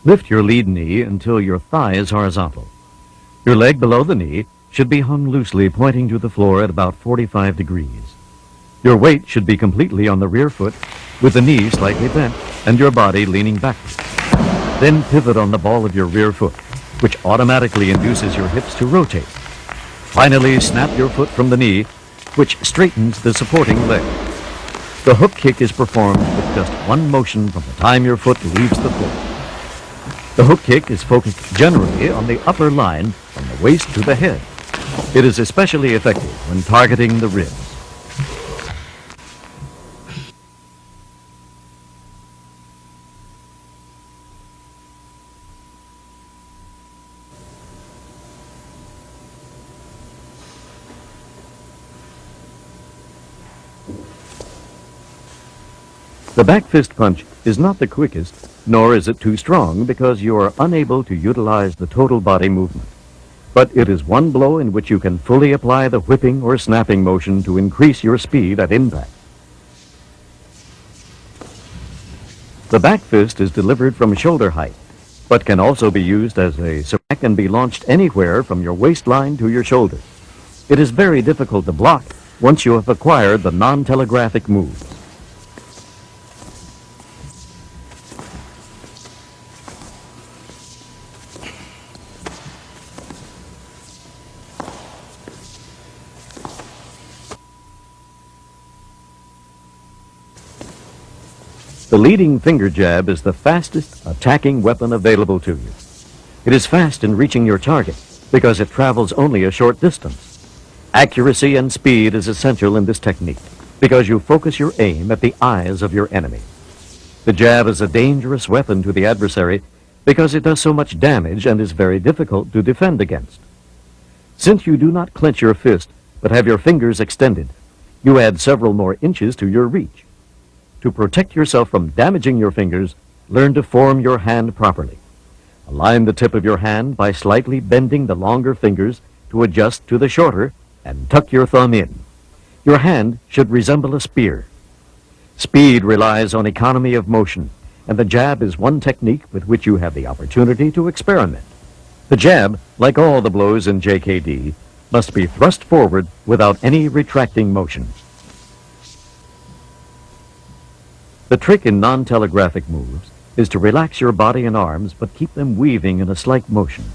Lift your lead knee until your thigh is horizontal. Your leg below the knee should be hung loosely, pointing to the floor at about 45 degrees. Your weight should be completely on the rear foot, with the knee slightly bent and your body leaning backward. Then pivot on the ball of your rear foot, which automatically induces your hips to rotate. Finally, snap your foot from the knee, which straightens the supporting leg. The hook kick is performed with just one motion from the time your foot leaves the floor. The hook kick is focused generally on the upper line from the waist to the head. It is especially effective when targeting the ribs. The back fist punch is not the quickest, nor is it too strong because you are unable to utilize the total body movement. But it is one blow in which you can fully apply the whipping or snapping motion to increase your speed at impact. The back fist is delivered from shoulder height, but can also be used as a smack and be launched anywhere from your waistline to your shoulder. It is very difficult to block once you have acquired the non-telegraphic moves. The leading finger jab is the fastest attacking weapon available to you. It is fast in reaching your target because it travels only a short distance. Accuracy and speed is essential in this technique because you focus your aim at the eyes of your enemy. The jab is a dangerous weapon to the adversary because it does so much damage and is very difficult to defend against. Since you do not clench your fist but have your fingers extended, you add several more inches to your reach. To protect yourself from damaging your fingers, learn to form your hand properly. Align the tip of your hand by slightly bending the longer fingers to adjust to the shorter and tuck your thumb in. Your hand should resemble a spear. Speed relies on economy of motion, and the jab is one technique with which you have the opportunity to experiment. The jab, like all the blows in JKD, must be thrust forward without any retracting motion. The trick in non-telegraphic moves is to relax your body and arms but keep them weaving in a slight motion.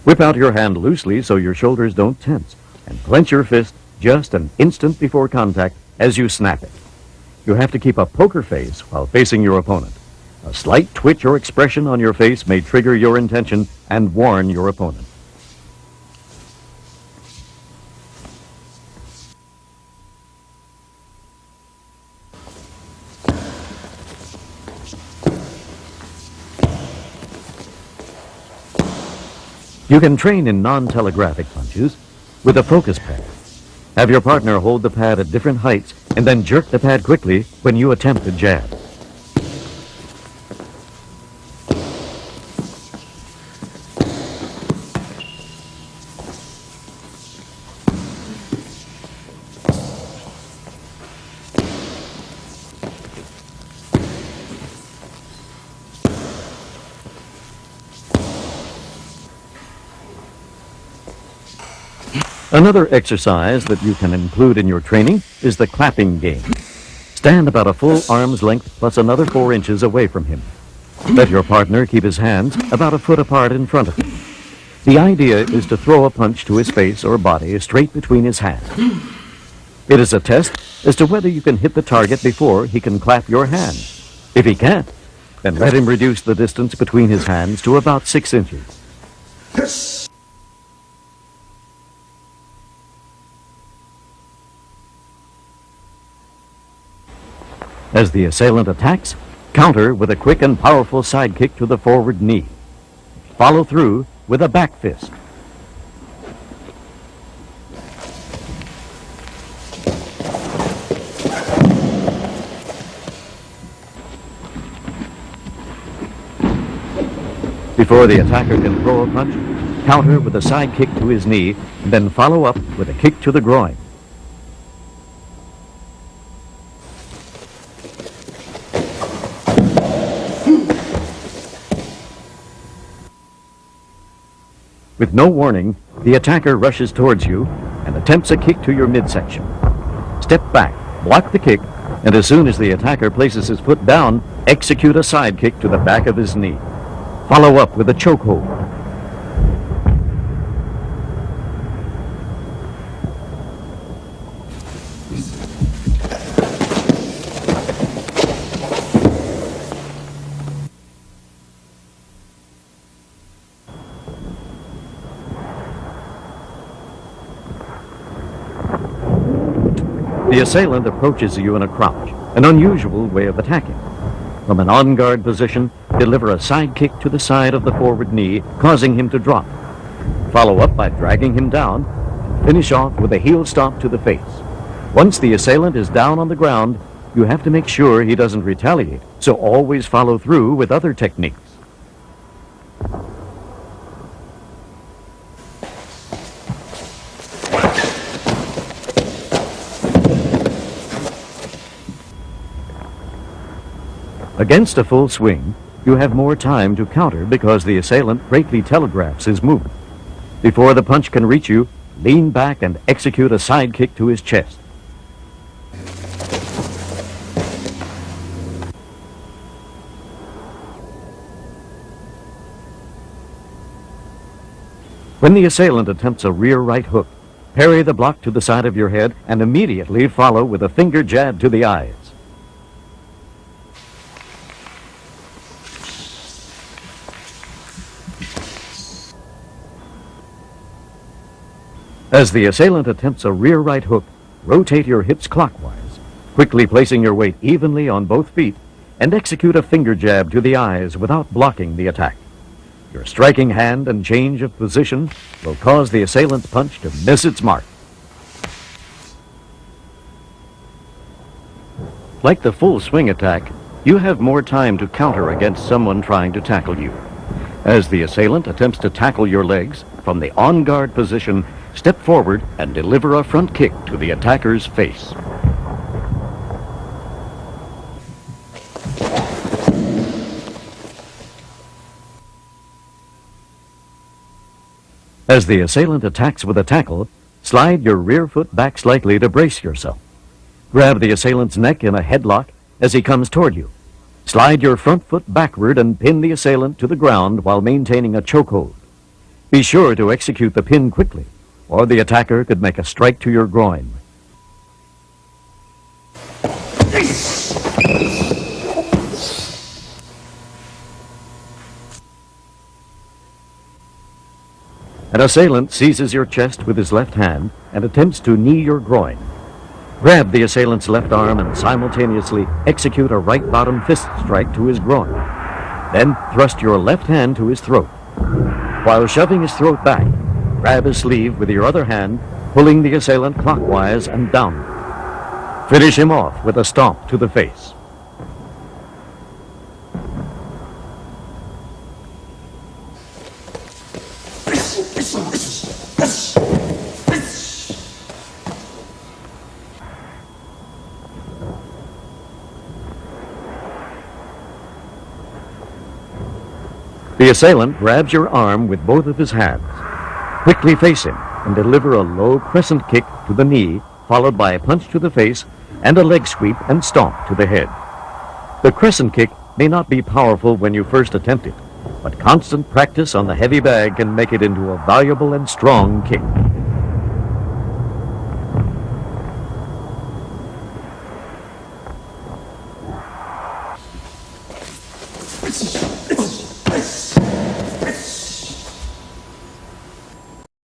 Whip out your hand loosely so your shoulders don't tense and clench your fist just an instant before contact as you snap it. You have to keep a poker face while facing your opponent. A slight twitch or expression on your face may trigger your intention and warn your opponent. You can train in non-telegraphic punches with a focus pad. Have your partner hold the pad at different heights and then jerk the pad quickly when you attempt a jab. Another exercise that you can include in your training is the clapping game. Stand about a full arm's length plus another 4 inches away from him. Let your partner keep his hands about a foot apart in front of him. The idea is to throw a punch to his face or body straight between his hands. It is a test as to whether you can hit the target before he can clap your hand. If he can't, then let him reduce the distance between his hands to about 6 inches. As the assailant attacks, counter with a quick and powerful side kick to the forward knee. Follow through with a back fist. Before the attacker can throw a punch, counter with a side kick to his knee, then follow up with a kick to the groin. With no warning, the attacker rushes towards you and attempts a kick to your midsection. Step back, block the kick, and as soon as the attacker places his foot down, execute a side kick to the back of his knee. Follow up with a chokehold. The assailant approaches you in a crouch, an unusual way of attacking. From an on-guard position, deliver a side kick to the side of the forward knee, causing him to drop. Follow up by dragging him down, and finish off with a heel stomp to the face. Once the assailant is down on the ground, you have to make sure he doesn't retaliate, so always follow through with other techniques. Against a full swing, you have more time to counter because the assailant greatly telegraphs his movement. Before the punch can reach you, lean back and execute a side kick to his chest. When the assailant attempts a rear right hook, parry the block to the side of your head and immediately follow with a finger jab to the eyes. As the assailant attempts a rear right hook, rotate your hips clockwise, quickly placing your weight evenly on both feet, and execute a finger jab to the eyes without blocking the attack. Your striking hand and change of position will cause the assailant's punch to miss its mark. Like the full swing attack, you have more time to counter against someone trying to tackle you. As the assailant attempts to tackle your legs, from the on-guard position, step forward and deliver a front kick to the attacker's face. As the assailant attacks with a tackle, slide your rear foot back slightly to brace yourself. Grab the assailant's neck in a headlock as he comes toward you. Slide your front foot backward and pin the assailant to the ground while maintaining a chokehold. Be sure to execute the pin quickly, or the attacker could make a strike to your groin. An assailant seizes your chest with his left hand and attempts to knee your groin. Grab the assailant's left arm and simultaneously execute a right bottom fist strike to his groin. Then thrust your left hand to his throat. While shoving his throat back, grab his sleeve with your other hand, pulling the assailant clockwise and downward. Finish him off with a stomp to the face. The assailant grabs your arm with both of his hands. Quickly face him and deliver a low crescent kick to the knee, followed by a punch to the face and a leg sweep and stomp to the head. The crescent kick may not be powerful when you first attempt it, but constant practice on the heavy bag can make it into a valuable and strong kick.